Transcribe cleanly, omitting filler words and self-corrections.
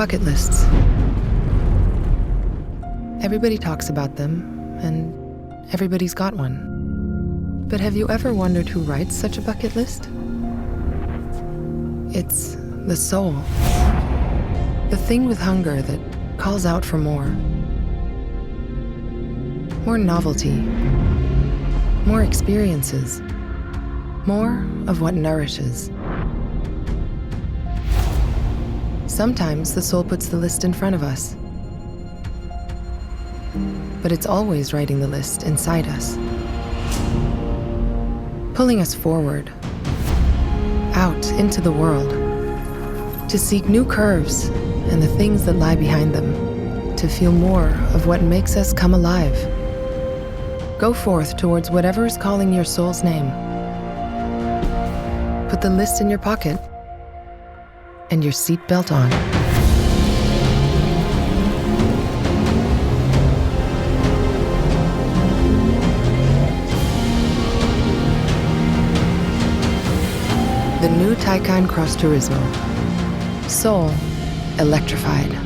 Bucket lists. Everybody talks about them, and everybody's got one. But have you ever wondered who writes such a bucket list? It's the soul. The thing with hunger that calls out for more. More novelty. More experiences. More of what nourishes. Sometimes the soul puts the list in front of us. But it's always writing the list inside us. Pulling us forward, out into the world, to seek new curves and the things that lie behind them, to feel more of what makes us come alive. Go forth towards whatever is calling your soul's name. Put the list in your pocket and your seatbelt on. The new Taycan Cross Turismo. Soul electrified.